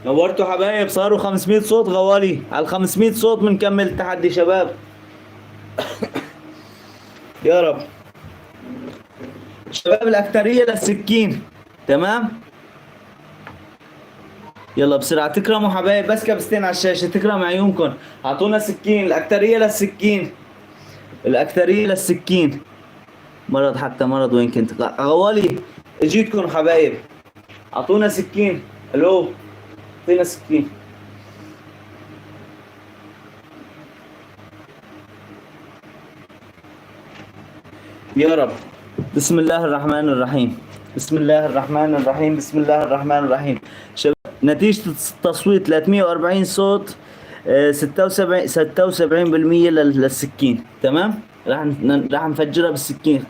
نورتوا حبايب، صاروا 500 صوت غوالي. على ال 500 صوت بنكمل التحدي شباب. يا رب شباب، الأكترية للسكين. تمام، يلا بسرعة تكرموا حبايب، بس كبستين على الشاشة تكرم عيونكم. اعطونا سكين، الأكترية للسكين، الأكترية للسكين. مرض حتى مرض، وين كنت غوالي؟ اجيتكم حبايب، اعطونا سكين. الو، اعطينا سكين. يا رب. بسم الله الرحمن الرحيم، بسم الله الرحمن الرحيم، بسم الله الرحمن الرحيم. شباب نتيجة التصويت 340 صوت، 76% للسكين. تمام، راح نفجرها بالسكين.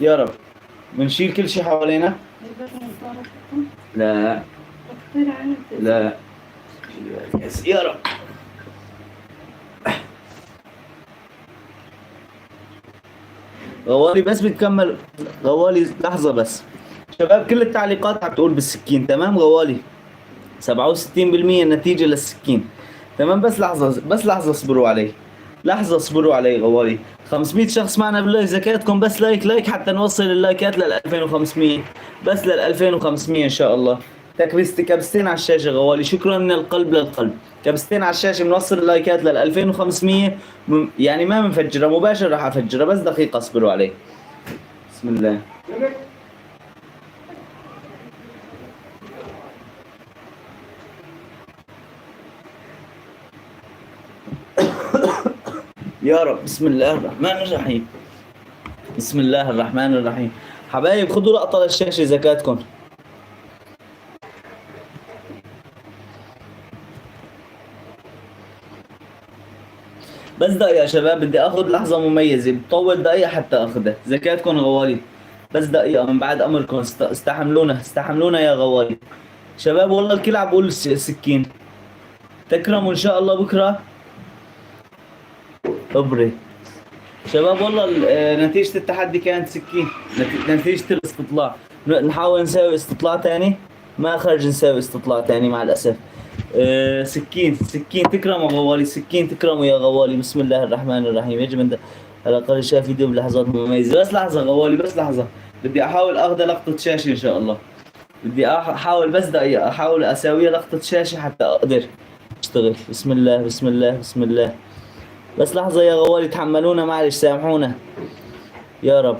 يا رب. بنشيل كل شيء حوالينا. لا لا، يا رب. غوالي بس بتكمل، غوالي لحظة بس. شباب كل التعليقات عم تقول بالسكين. تمام غوالي، 67% النتيجة للسكين. تمام، بس لحظة، بس لحظة اصبروا علي، لحظة اصبروا علي غوالي. 500 شخص معنا بالله، زكاتكم بس لايك حتى نوصل اللايكات لل 2500، بس لل 2500 ان شاء الله. كبستين على الشاشة غوالي، شكرا من القلب للقلب. كبستين على الشاشة بنوصل اللايكات لل 2500. يعني ما بنفجرها مباشر، راح افجرها بس دقيقة اصبروا علي. بسم الله. يا رب. بسم الله الرحمن الرحيم، بسم الله الرحمن الرحيم. حبايب خذوا لقطة للشاشة زكاتكم. بس دقيقة يا شباب، بدي اخذ لحظة مميزة، بتطول دقيقة حتى اخذها. زكاتكم غوالي، بس دقيقة من بعد امركم. استحملونا، استحملونا يا غوالي. شباب والله الكل عم بقول سكين. تكرموا ان شاء الله بكرة. ابري شباب والله نتيجة التحدي كانت سكين. نتيجة الاستطلاع نحاول نسوي استطلاع تاني، ما خرج نسوي استطلاع تاني مع الأسف. سكين، سكين تكرموا غوالي، سكين تكرموا يا غوالي. بسم الله الرحمن الرحيم. يجب أن على الأقل شاف فيديو بلحظات مميزة. بس لحظة غوالي، بس لحظة، بدي أحاول أخذ لقطة شاشة إن شاء الله. بدي أحاول بس دقيقة، أحاول أسوي لقطة شاشة حتى أقدر أشتغل. بسم الله بسم الله بسم الله. بس لحظة يا غوالي، تحملونا معلش، سامحونا يا رب.